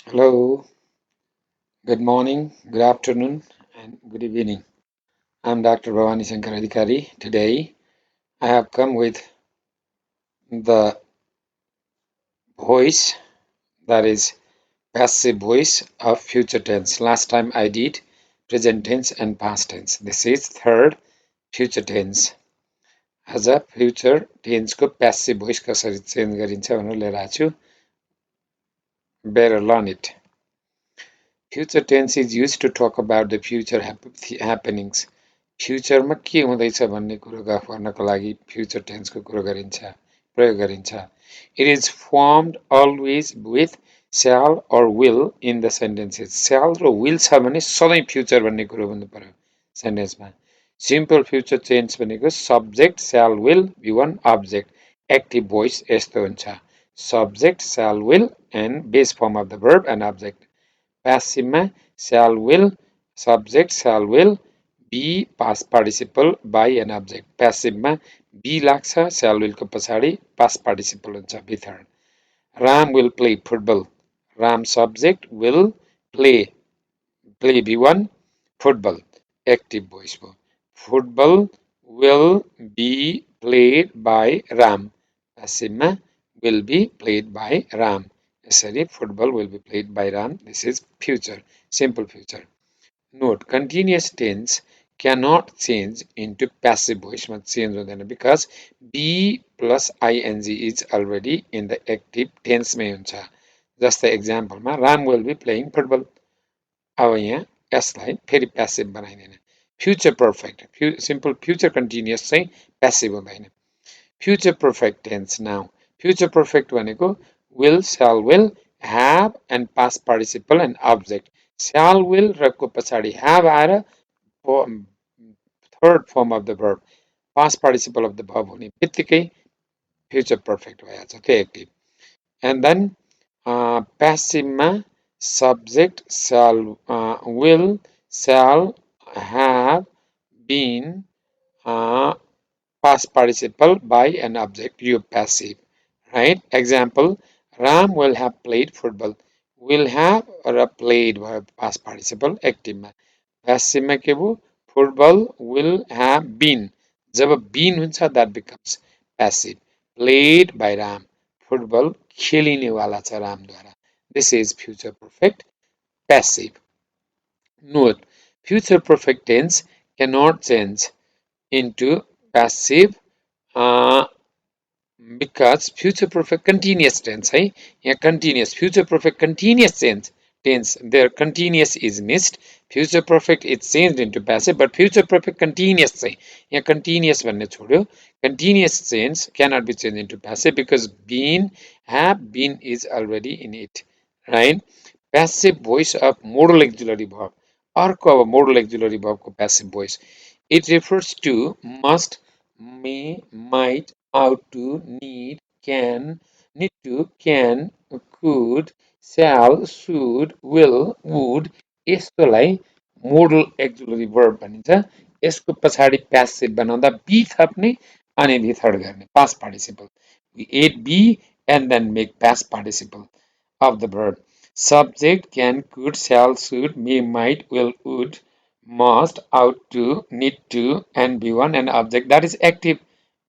Hello, good morning, good afternoon, and good evening. I'm Dr. Bhawani Shankar Adhikari. Today, I have come with the voice that is passive voice of future tense. Last time I did present tense and past tense. This is third future tense. आज future tense को passive voice कसरी change गरिन्छ भनेर लिएर आएको छु. Better learn it. Future tense is used to talk about the future happenings. फ्युचरमा के हुँदैछ भन्ने कुरो गफ गर्नको लागि फ्युचर टेन्सको प्रयोग गरिन्छ. It is formed always with shall or will in the sentences. shall र will छ भने सधैँ फ्युचर भन्ने कुरो भन्नु पर्यो सेन्टेन्समा. सिम्पल फ्युचर टेन्स भनेको subject shall will be1 object. Active voice यस्तो हुन्छ. Subject shall will and base form of the verb and object. Passive shall will, subject shall will, be past participle by an object. Passive be लाग्छ shall will को पछाडि past participle हुन्छ भित्र. Ram will play football. Ram subject will play be1 football. Active voice हो. Football will be played by Ram. Passive will be played by Ram. यसरी football will be played by Ram. This is future, simple future. Note, continuous tense cannot change into passive voice change because be plus ing is already in the active tense मै हुन्छ. जस्तै example मा Ram will be playing football. अब यहाँ यसलाई फेरि passive बनाइदैन. Future perfect, simple future continuous चाहिँ passive हुँदैन. Future perfect tense now. Future perfect भनेको will, shall will, have and past participle and object. Shall will र को पछाडि have आएर third form of the verb. Past participle of the verb हुने बित्तिकै future perfect भइहाल्छ त्यो active. And then passive मा subject shall will, shall, have, been, past participle by an object, you passive, right? Example, Ram will have played football. Will have or played verb past participle active मा. Passive मा के भयो? Football will have been. Job been हुन्छ that becomes passive. Played by Ram. Football खेलिने वाला छ Ramdwara. This is future perfect passive. Note, future perfect tense cannot change into passive because future perfect continuous tense है यहाँ continuous future perfect continuous tense there continuous is missed. Future perfect is changed into passive but future perfect continuous चाहिँ यहाँ continuous भन्ने छोड्यो. Continuous tense cannot be changed into passive because been, have been is already in it, right? Passive voice of modal auxiliary verb. अर्को अब modal auxiliary verb को passive voice. It refers to must, may, might, ought to, need, can, need to, can, could, shall, should, will, would यस्तोलाई modal auxiliary verb भनिन्छ. यसको पछाडि passive बनाउँदा be थप्ने अनि be third गर्ने past participle. We add be and then make past participle of the verb. Subject can, could, shall, should, may, might, will, would, must, ought to, need to, and be1 and object that is active.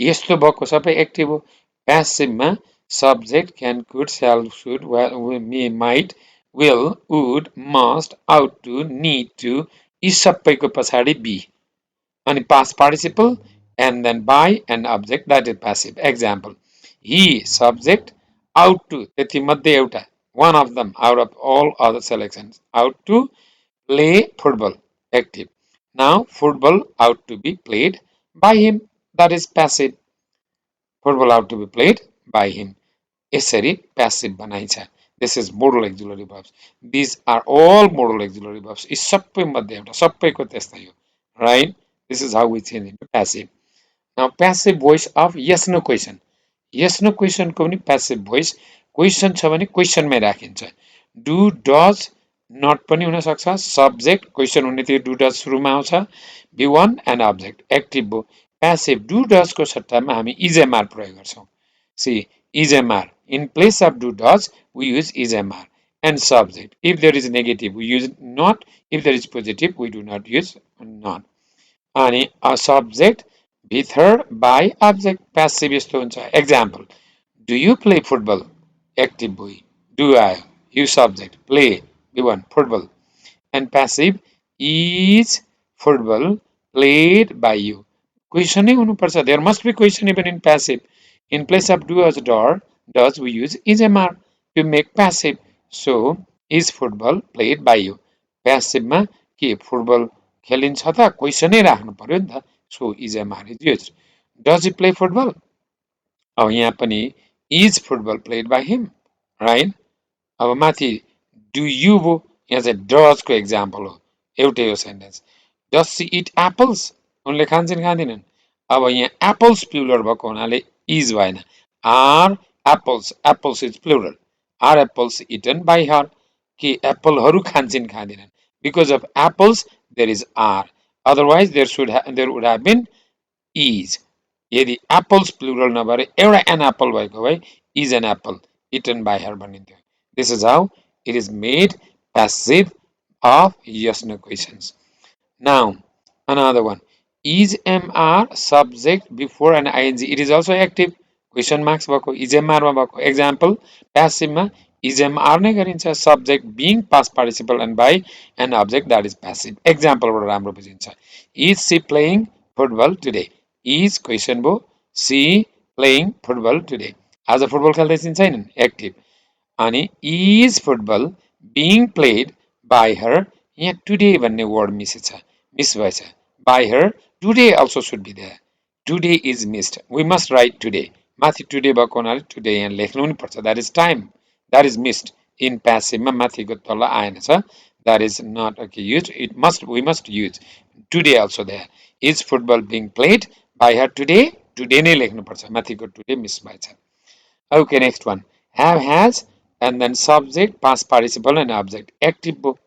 यस्तो भएको सबै active हो. Passive मा subject can, could, shall, should, may, might, will, would, must, ought to, need to यी सबैको पछाडि be अनि past participle and then by an object that is passive. Example, he subject ought to त्यति मध्ये एउटा one of them out of all other selections ought to play football active. Now football ought to be played by him that is passive. Football ought to be played by him. यसरी passive बनाइन्छ. This is modal auxiliary verbs. These are all modal auxiliary verbs. यी सबै मध्ये एउटा सबैको त्यस्तै हो, right? This is how we change into passive. Now passive voice of yes no question. Yes no question को पनि passive voice. Question छ भने question मै राखिन्छ. Do, does, not पनि हुन सक्छ. Subject question हुने त्यो do does सुरुमा आउँछ. be1 and object active भयो. Passive do does को सट्टामा हामी is mr प्रयोग गर्छौं. See, is mr in place of do does we use is mr and subject. If there is negative, we use not. If there is positive, we do not use not. अनि subject भित्र by object passive यस्तो हुन्छ. Example, do you play football? Active boy. Do I? You subject. Play. B1. Football. And passive is football played by you. Question हुनुपर्छ. There must be question even in passive. In place of do as does we use is mr to make passive. So is football played by you. Passive मा के football खेलिन्छ त क्वेसनै राख्नु पर्यो नि त. So is mr is used. Does he play football? अब यहाँ पनि is football played by him, right? अब माथि do you भो यहाँ चाहिँ does को एक्जाम्पल हो एउटै हो sentence. Does she eat apples? उनले खान्छन् खाँदिनन्. अब यहाँ apples प्लुरल भएको हुनाले is भएन. Are apples is plural. Are apples eaten by her? कि एप्पलहरू खान्छन् खाँदिनन्. Because of apples there is are. Otherwise there would have been is. यदि apples plural नभएर एउटा an apple भएको भए is an apple eaten by her भनिन्थ्यो. This is how it is made passive of yes no questions. Now another one, is mr subject before an ing, it is also active. Question marks भएको is mr मा भएको. Example, passive मा is mr नै गरिन्छ. Subject being past participle and by an object that is passive. Example बाट राम्रो बुझिन्छ. Is she playing football today? Is question भयो. She playing football today. आज फुटबल खेल्दैछिन् छैनन्? Active. अनि is football being played by her, यहाँ today भन्ने word miss भएछ. By her, today also should be there. Today is missed. We must write today. माथि today भएको हुनाले today यहाँ लेख्नु नि पर्छ. That is time. That is missed. In passive मा माथिको तल आएन छ. That is not okay used. We must use today also there. Is football being played by her today? Today नै लेख्नु पर्छ. माथिको today मिस भएछ. Okay, next one. Have, has, and then subject, past participle, and object. Active book,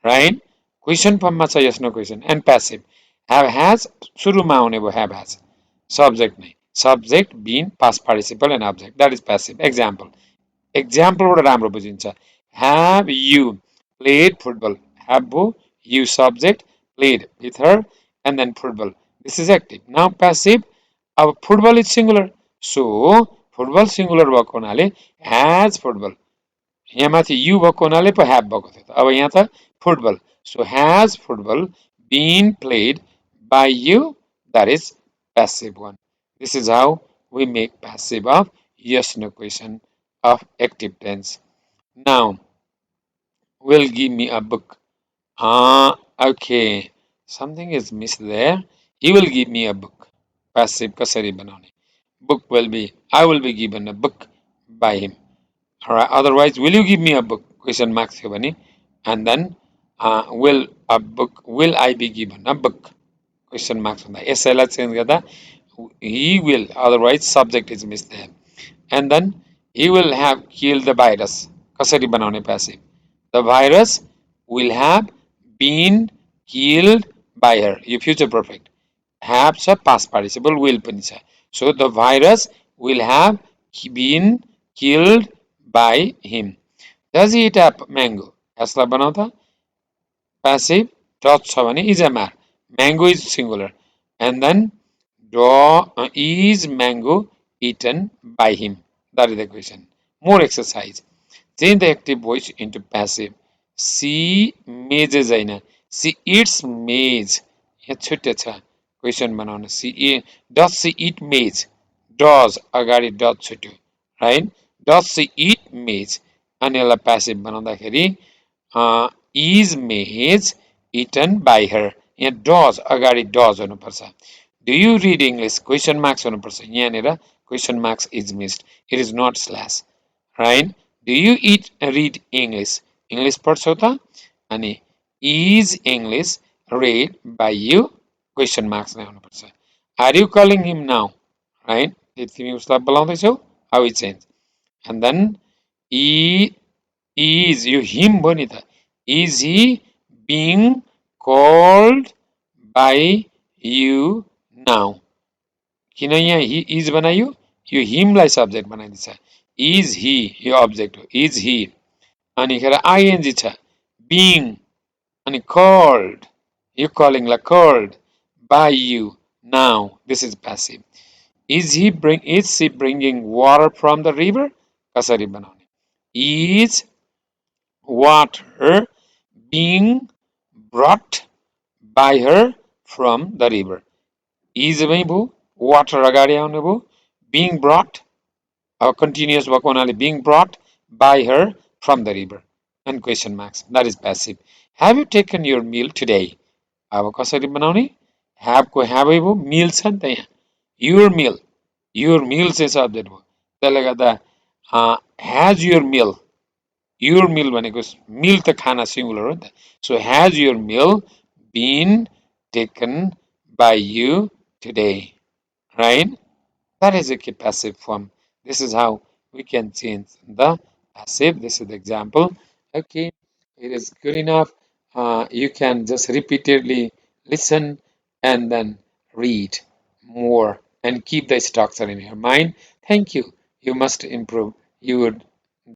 right? Question form मा छ yes no question and passive. Have, has, सुरुमा आउने भयो have, has. Subject नै. Subject, being, past participle, and object. That is passive. Example. Example बाट राम्रो बुझिन्छ. Have you played football? Have भयो, you subject, played with her, and then football. This is active. Now passive. अब football is singular. So football singular भएको हुनाले has football. यहाँ माथि you भएको हुनाले पो have भएको थियो. अब यहाँ त football. So has football been played by you? That is passive one. This is how we make passive of yes no question of active tense. Now, will give me a book. Okay. Something is missed there. He will give me a book. Passive कसरी बनाउने? Book will be, I will be given a book by him. Alright, otherwise, will you give me a book? Question mark थियो भने. And then, will I be given a book? Question marks हुँदा. यसैलाई change गर्दा, he will, otherwise, subject is missed there. And then, he will have killed the virus. कसरी बनाउने passive? The virus will have been killed by her. यो future perfect. Have छ past participle, will पनि छ. So the virus will have been killed by him. Does he eat a mango? यसलाई बनाऊ त. Passive, does छ भने is mr. Mango is singular. And then, is mango eaten by him? That is the question. More exercise. Change the active voice into passive. She mazes होइन. She eats maize. यहाँ छुट्टै छ. Question बनाउन. Does she eat maize? Does अगाडि does छुट्यो. Right? Does she eat maize? अनि यसलाई passive बनाउँदाखेरि is maize eaten by her? यहाँ does अगाडि does हुनुपर्छ. Do you read English? Question marks हुनुपर्छ. यहाँनिर question marks is missed. It is not slash. Right? Do you read English? English पढ्छौ त? अनि is English read by you? Question marks नै हुनुपर्छ. Are you calling him now? Right? तिमी उसलाई बोलाउँदैछौ? How it change? And then is you him भयो नि त. Is he being called by you now? किन यहाँ he is बनायो? यो him लाई subject बनाइदिन्छ. Is he यो object हो. Is he अनि खेर आइएनजी छ being अनि called you calling la called by you now this is passive is she bringing water from the river कसरी बनाउने is water being brought by her from the river is मै भयो water अगाडि आउने भयो being brought अब continuous भएको हुनाले being brought by her from the river and question marks that is passive have you taken your meal today अब कसरी बनाउने have को have भयो meal छ नि त यहाँ your meal चाहिँ सब्जेक्ट भयो त्यसले गर्दा has your meal भनेको meal त खाना सिंगुलर हो नि त so has your meal been taken by you today right that is a passive form this is how we can change the passive this is the example okay it is good enough you can just repeatedly listen and then read more and keep the structure in your mind thank you you must improve your